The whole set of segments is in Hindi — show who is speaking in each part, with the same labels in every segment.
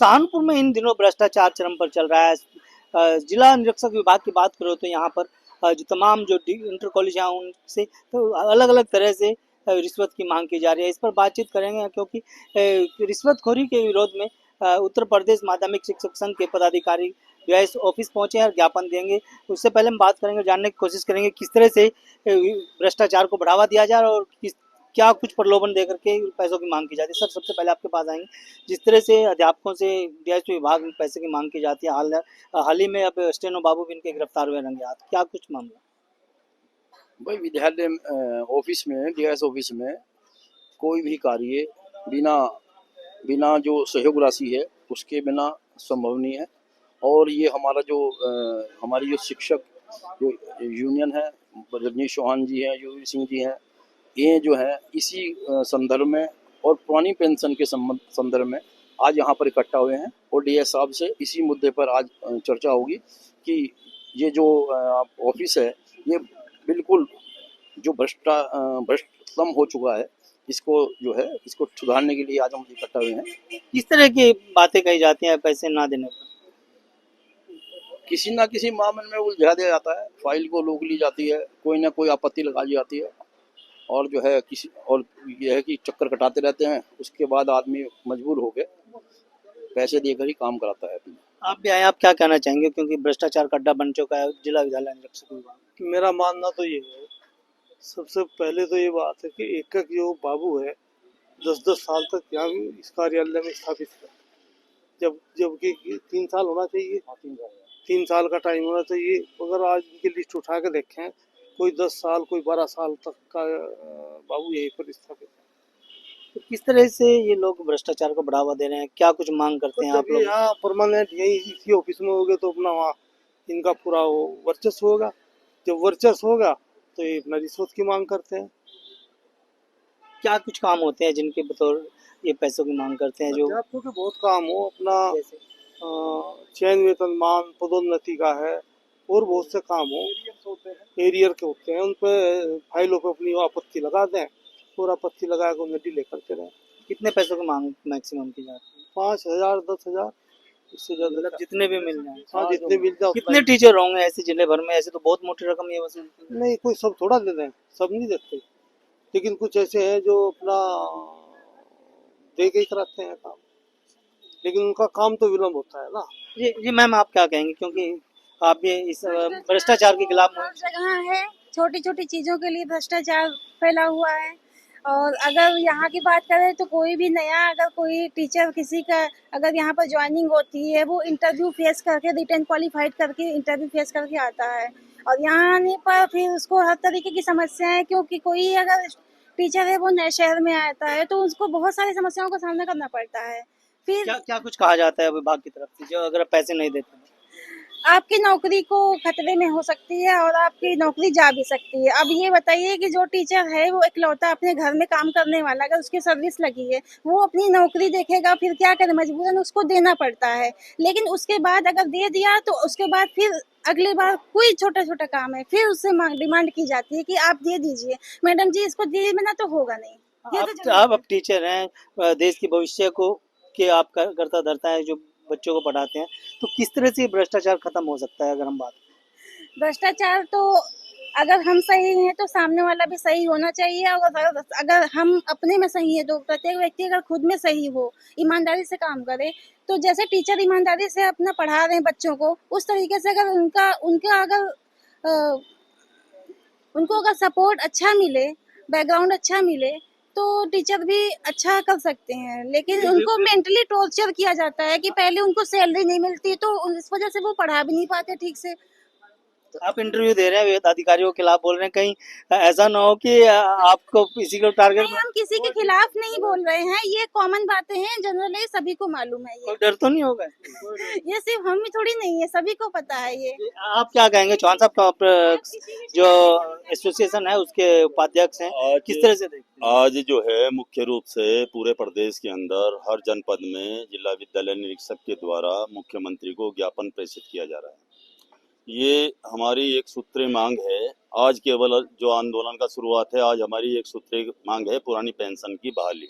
Speaker 1: सहारनपुर में इन दिनों भ्रष्टाचार चरम पर चल रहा है। जिला निरीक्षक विभाग की बात करो तो यहाँ पर जो तमाम जो इंटर कॉलेज हैं उनसे तो अलग अलग तरह से रिश्वत की मांग की जा रही है। इस पर बातचीत करेंगे क्योंकि रिश्वतखोरी के विरोध में उत्तर प्रदेश माध्यमिक शिक्षक संघ के पदाधिकारी जो है इस ऑफिस पहुंचे हैं और ज्ञापन देंगे। उससे पहले हम बात करेंगे, जानने की कोशिश करेंगे किस तरह से भ्रष्टाचार को बढ़ावा दिया जा रहा है और किस क्या कुछ प्रलोभन देकर के पैसों की मांग की जाती है। सर, सबसे पहले आपके पास आएंगे, जिस तरह से अध्यापकों से डीएसपी विभाग में पैसे की मांग की जाती है, हाल ही में अब स्टेनो बाबू भी इनके गिरफ्तार हुए रंगे हाथ, क्या कुछ मामला?
Speaker 2: भाई, विद्यालय ऑफिस में, डीएस ऑफिस में कोई भी कार्य बिना बिना जो सहयोग राशि है उसके बिना संभव नहीं है। और ये हमारा जो हमारी जो शिक्षक जो यूनियन है, रजनीश चौहान जी हैं, योगी सिंह जी हैं, ये जो है इसी संदर्भ में और पुरानी पेंशन के संदर्भ में आज यहाँ पर इकट्ठा हुए हैं और डीएस साहब से इसी मुद्दे पर आज चर्चा होगी कि ये जो ऑफिस है ये बिल्कुल जो भ्रष्टतम हो चुका है, इसको जो है इसको सुधारने के लिए आज हम इकट्ठा हुए हैं।
Speaker 1: किस तरह की बातें कही जाती हैं पैसे ना देने पर?
Speaker 2: किसी ना किसी मामले में उलझा दिया जाता है, फाइल को रोक ली जाती है, कोई ना कोई आपत्ति लगा दी जाती है और जो है किसी और यह है कि चक्कर कटाते रहते हैं। उसके बाद आदमी मजबूर होकर पैसे देकर ही काम कराता है अपने।
Speaker 1: आप भी आए, आप क्या कहना चाहेंगे, क्योंकि भ्रष्टाचार का अड्डा बन चुका है जिला विद्यालय निरीक्षक विभाग?
Speaker 3: मेरा मानना तो ये है, सबसे पहले तो ये बात है कि एक एक जो बाबू है 10-10 साल तक यहाँ इस कार्यालय में स्थापित है, जबकि 3 साल होना चाहिए, 3 साल का टाइम होना चाहिए। अगर आज इनकी लिस्ट उठा के देखें, कोई 10 साल कोई 12 साल तक का बाबू यहीं पर स्थापित है।
Speaker 1: तो किस तरह से ये लोग भ्रष्टाचार को बढ़ावा दे रहे हैं, क्या कुछ मांग करते हैं
Speaker 3: तो
Speaker 1: आप लोग?
Speaker 3: यहाँ परमानेंट यही इसी ऑफिस में होगे तो अपना वहाँ इनका पूरा वो वर्चस्व होगा। जब वर्चस्व होगा तो ये अपना रिश्वत की मांग करते हैं।
Speaker 1: क्या कुछ काम होते हैं जिनके बतौर ये पैसों की मांग करते हैं? जो
Speaker 3: अध्यापकों के बहुत काम हो, अपना चयन वेतनमान पदोन्नति का है और बहुत से काम हो, एरियर के होते हैं, उन पे फाइलों पे अपनी आपत्ति लगा दें और आपत्ति लगा के उन्हें डिले करते रहें।
Speaker 1: कितने पैसों की मांग मैक्सिमम की जाती है?
Speaker 3: 5,000 10,000, इससे ज्यादा
Speaker 1: मतलब जितने भी मिल जाए।
Speaker 3: हाँ, जितने मिल जाओ।
Speaker 1: कितने टीचर होंगे ऐसे जिले भर में? ऐसे तो बहुत मोटी रकम ये वसूलते हैं।
Speaker 3: नहीं, कोई सब थोड़ा दे दें, सब नहीं देते, लेकिन कुछ ऐसे हैं जो अपना दे के ही कराते हैं काम, लेकिन उनका काम तो विलम्ब होता है ना।
Speaker 1: जी मैम, आप क्या कहेंगे, क्योंकि आप भी इस भ्रष्टाचार के खिलाफ
Speaker 4: हर जगह है, छोटी छोटी चीजों के लिए भ्रष्टाचार फैला हुआ है। और अगर यहाँ की बात करें तो कोई भी नया अगर कोई टीचर किसी का अगर यहाँ पर ज्वाइनिंग होती है, वो इंटरव्यू फेस करके रिटन क्वालिफाइड करके इंटरव्यू फेस करके आता है और यहाँ आने पर फिर उसको हर तरीके की समस्या है, क्योंकि कोई अगर टीचर है वो नए शहर में आता है तो उसको बहुत सारी समस्याओं का सामना करना पड़ता है। फिर
Speaker 1: क्या कुछ कहा जाता है विभाग की तरफ से जो अगर पैसे नहीं देते?
Speaker 4: आपकी नौकरी को खतरे में हो सकती है और आपकी नौकरी जा भी सकती है। अब ये बताइए कि जो टीचर है वो इकलौता अपने घर में काम करने वाला, अगर उसकी सर्विस लगी है वो अपनी नौकरी देखेगा, फिर क्या करे, मजबूरन उसको देना पड़ता है। लेकिन उसके बाद अगर दे दिया तो उसके बाद फिर अगली बार कोई छोटा छोटा काम है फिर उससे डिमांड की जाती है कि आप दे दीजिए, मैडम जी इसको दिए बिना तो होगा नहीं।
Speaker 1: आप अब टीचर हैं, देश के भविष्य को के आप करता धरता है जो बच्चों को पढ़ाते हैं, तो किस तरह से भ्रष्टाचार खत्म हो सकता है? अगर हम बात
Speaker 4: भ्रष्टाचार तो अगर हम सही हैं तो सामने वाला भी सही होना चाहिए, और अगर हम अपने में सही है तो प्रत्येक व्यक्ति अगर खुद में सही हो, ईमानदारी से काम करे, तो जैसे टीचर ईमानदारी से अपना पढ़ा रहे हैं बच्चों को, उस तरीके से अगर उनको अगर सपोर्ट अच्छा मिले, बैकग्राउंड अच्छा मिले, तो टीचर भी अच्छा कर सकते हैं। लेकिन उनको मेंटली टॉर्चर किया जाता है कि पहले उनको सैलरी नहीं मिलती, तो इस वजह से वो पढ़ा भी नहीं पाते ठीक से।
Speaker 1: आप इंटरव्यू दे रहे हैं, अधिकारियों के खिलाफ बोल रहे हैं, कहीं ऐसा ना हो कि आपको किसी को टारगेट?
Speaker 4: हम किसी के खिलाफ नहीं बोल रहे हैं, ये कॉमन बातें हैं, जनरली सभी को मालूम है।
Speaker 1: कोई डर तो नहीं होगा?
Speaker 4: ये सिर्फ हम ही थोड़ी नहीं है, सभी को पता है ये।
Speaker 1: आप क्या कहेंगे, चौहान साहब का जो एसोसिएशन है उसके उपाध्यक्ष हैं, किस तरह से देखते हैं?
Speaker 5: आज जो है मुख्य रूप से पूरे प्रदेश के अंदर हर जनपद में जिला विद्यालय निरीक्षक के द्वारा मुख्यमंत्री को ज्ञापन प्रेषित किया जा रहा है। ये हमारी एक सूत्रीय मांग है। आज केवल जो आंदोलन का शुरुआत है, आज हमारी एक सूत्रीय मांग है पुरानी पेंशन की बहाली।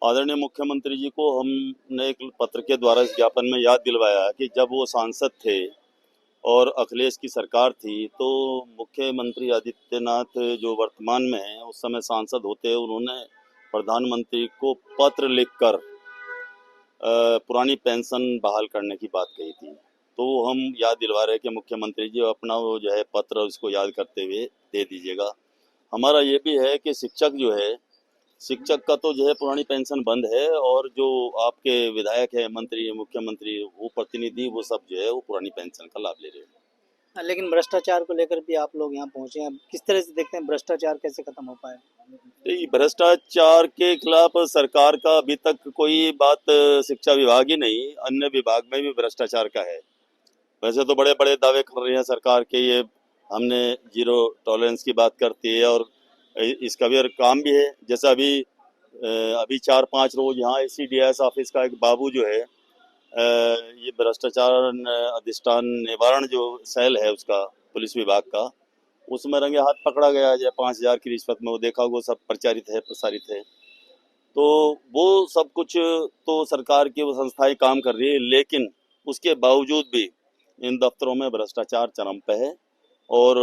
Speaker 5: आदरणीय मुख्यमंत्री जी को हमने एक पत्र के द्वारा इस ज्ञापन में याद दिलवाया कि जब वो सांसद थे और अखिलेश की सरकार थी तो मुख्यमंत्री आदित्यनाथ जो वर्तमान में हैं उस समय सांसद होते उन्होंने प्रधानमंत्री को पत्र लिखकर पुरानी पेंशन बहाल करने की बात कही थी। तो हम याद दिलवा रहे हैं कि मुख्यमंत्री जी अपना वो जो है पत्र उसको याद करते हुए दे दीजिएगा। हमारा ये भी है कि शिक्षक का तो जो है पुरानी पेंशन बंद है और जो आपके विधायक है, मंत्री, मुख्यमंत्री, वो प्रतिनिधि, वो सब जो है वो पुरानी पेंशन का लाभ ले रहे हैं।
Speaker 1: लेकिन भ्रष्टाचार को लेकर भी आप लोग यहाँ पहुंचे हैं, किस तरह से देखते हैं भ्रष्टाचार कैसे खत्म हो पाए?
Speaker 5: भ्रष्टाचार के खिलाफ सरकार का अभी तक कोई बात शिक्षा विभाग ही नहीं, अन्य विभाग में भी भ्रष्टाचार का है। वैसे तो बड़े बड़े दावे कर रही है सरकार के, ये हमने जीरो टॉलरेंस की बात करती है और इसका भी काम भी है। जैसे अभी 4-5 रोज यहाँ ACDS ऑफिस का एक बाबू जो है ये भ्रष्टाचार अधिष्ठान निवारण जो सेल है उसका पुलिस विभाग का, उसमें रंगे हाथ पकड़ा गया है 5,000 की रिश्वत में। वो देखा वो सब प्रसारित है। तो वो सब कुछ तो सरकार की वो संस्थाएं काम कर रही है, लेकिन उसके बावजूद भी इन दफ्तरों में भ्रष्टाचार चरम पे है। और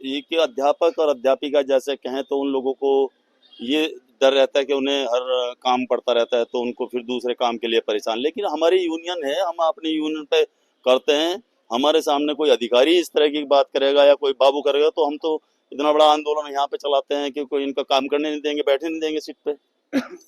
Speaker 5: ये कि अध्यापक और अध्यापिका जैसे कहें तो उन लोगों को ये डर रहता है कि उन्हें हर काम पड़ता रहता है तो उनको फिर दूसरे काम के लिए परेशान। लेकिन हमारी यूनियन है, हम अपनी यूनियन पे करते हैं। हमारे सामने कोई अधिकारी इस तरह की बात करेगा या कोई बाबू करेगा तो हम तो इतना बड़ा आंदोलन यहाँ पे चलाते हैं कि कोई इनका काम करने नहीं देंगे, बैठने नहीं देंगे सीट पे।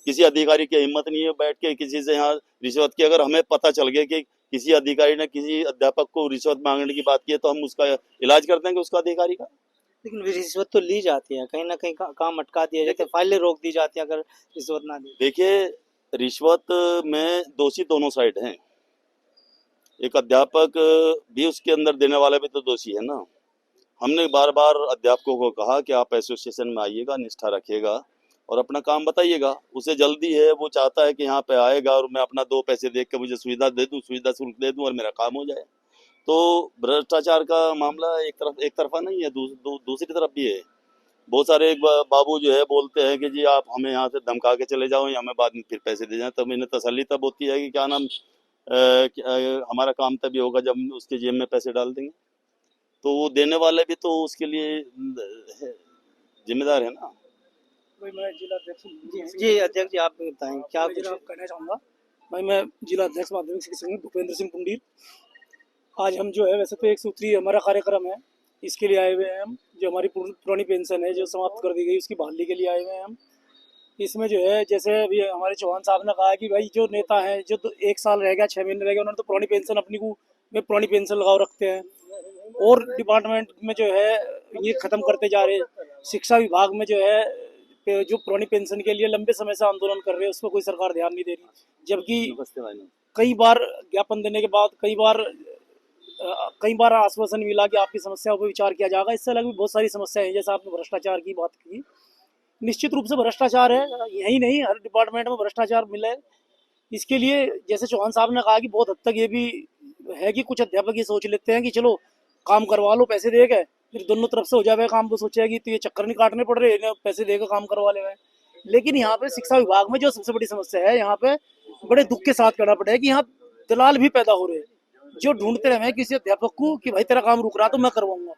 Speaker 5: किसी अधिकारी की हिम्मत नहीं है बैठ के किसी से यहाँ रिश्वत की। अगर हमें पता चल गया कि किसी अधिकारी ने किसी अध्यापक को रिश्वत मांगने की बात की है तो हम उसका इलाज कर देंगे उसका अधिकारी का।
Speaker 1: लेकिन रिश्वत तो ली जाती है, कहीं ना कहीं काम अटका दिया जाता है, फाइलें रोक दी जाती है अगर रिश्वत ना दी।
Speaker 5: देखिए, रिश्वत में दोषी दोनों साइड हैं। एक अध्यापक भी उसके अंदर देने वाला भी तो दोषी है ना। हमने बार बार अध्यापकों को कहा कि आप एसोसिएशन में आइएगा, निष्ठा रखिएगा और अपना काम बताइएगा। उसे जल्दी है, वो चाहता है कि यहाँ पे आएगा और मैं अपना 2 पैसे देख के मुझे सुविधा दे दूँ, सुविधा शुल्क दे दूँ और मेरा काम हो जाए। तो भ्रष्टाचार का मामला एक तरफा नहीं है, दूसरी तरफ भी है। बहुत सारे बाबू जो है बोलते हैं कि जी आप हमें यहाँ से धमका के चले जाओ या हमें बाद में फिर पैसे दे जाएं। तब इन्हें तसल्ली तब होती है कि क्या नाम हमारा काम तभी होगा जब हम उसके जेब में पैसे डाल देंगे। तो वो देने वाले भी तो उसके लिए जिम्मेदार है ना।
Speaker 6: भाई मैं जिला अध्यक्ष
Speaker 1: जी अध्यक्ष जी, आप बताएं क्या कुछ
Speaker 6: कहना चाहूँगा। भाई मैं जिला अध्यक्ष माध्यमिक शिक्षा संघ भूपेंद्र सिंह पुंडीर। आज हम जो है वैसे तो 1 सूत्री हमारा कार्यक्रम है, इसके लिए आए हुए हैं हम। जो हमारी पुरानी पेंशन है जो समाप्त कर दी गई उसकी बहाली के लिए आए हुए हैं हम। इसमें जो है जैसे अभी हमारे चौहान साहब ने कहा कि भाई जो नेता हैं जो 1 साल रह गया 6 महीने रह गया उन्होंने तो पुरानी पेंशन अपनी को में पुरानी पेंशन लगाओ रखते हैं और डिपार्टमेंट में जो है ये ख़त्म करते जा रहे हैं। शिक्षा विभाग में जो है जो पुरानी पेंशन के लिए लंबे समय से आंदोलन कर रहे हैं उस पर कोई सरकार ध्यान नहीं दे रही, जबकि कई बार ज्ञापन देने के बाद कई बार आश्वासन मिला कि आपकी समस्याओं पर विचार किया जाएगा। इससे अलग भी बहुत सारी समस्याएं हैं, जैसे आपने भ्रष्टाचार की बात की। निश्चित रूप से भ्रष्टाचार है, यही नहीं हर डिपार्टमेंट में भ्रष्टाचार मिले। इसके लिए जैसे चौहान साहब ने कहा कि बहुत हद तक ये भी है कि कुछ अध्यापक ये सोच लेते हैं कि चलो काम करवा लो पैसे दे के, फिर दोनों तरफ से हो जाए काम। वो सोचेगा कि तो ये चक्कर नहीं काटने पड़ रहे हैं, पैसे दे के काम करवा ले रहे हैं। लेकिन यहाँ पे शिक्षा विभाग में जो सबसे बड़ी समस्या है, यहाँ पे बड़े दुख के साथ कहना पड़ेगा कि यहाँ दलाल भी पैदा हो रहे हैं जो ढूंढते रहे किसी अध्यापक को कि भाई तेरा काम रुक रहा तो मैं करवाऊंगा।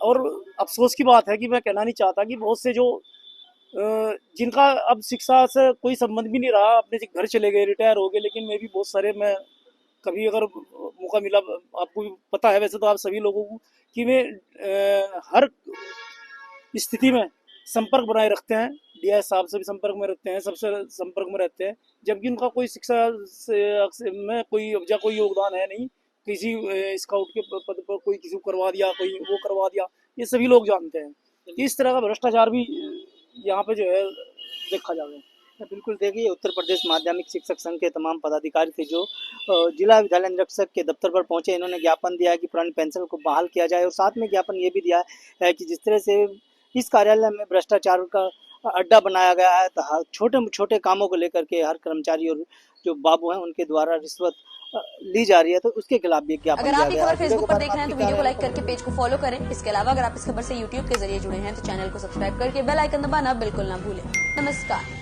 Speaker 6: और अफसोस की बात है कि मैं कहना नहीं चाहता कि बहुत से जो जिनका अब शिक्षा से कोई संबंध भी नहीं रहा, अपने घर चले गए, रिटायर हो गए। लेकिन मैं भी बहुत सारे, मैं कभी अगर मौका मिला, आपको भी पता है वैसे तो आप सभी लोगों को, कि वे हर स्थिति में संपर्क बनाए रखते हैं। DI साहब से भी संपर्क में रहते हैं, सबसे संपर्क में रहते हैं, जबकि उनका कोई शिक्षा में कोई योगदान है नहीं। किसी स्काउट के पद पर कोई किसी को करवा दिया, कोई वो करवा दिया, ये सभी लोग जानते हैं। इस तरह का भ्रष्टाचार भी यहाँ पे जो है देखा जा रहा है।
Speaker 1: बिल्कुल, देखिए उत्तर प्रदेश माध्यमिक शिक्षक संघ के तमाम पदाधिकारी थे जो जिला विद्यालय निरीक्षक के दफ्तर पर पहुंचे। इन्होंने ज्ञापन दिया है कि पुरानी पेंशन को बहाल किया जाए और साथ में ज्ञापन ये भी दिया है कि जिस तरह से इस कार्यालय में भ्रष्टाचार का अड्डा बनाया गया है, तो छोटे छोटे कामों को लेकर के हर कर्मचारी और जो बाबू हैं उनके द्वारा रिश्वत ली जा रही है, तो उसके खिलाफ भी ज्ञापन दिया गया है।
Speaker 7: अगर आप ये खबर फेसबुक पर देख रहे हैं तो वीडियो को लाइक करके पेज को फॉलो करें। इसके अलावा अगर आप इस खबर से यूट्यूब के जरिए जुड़े हैं तो चैनल को सब्सक्राइब करके बेल आइकन दबाना बिल्कुल ना भूलें। नमस्कार।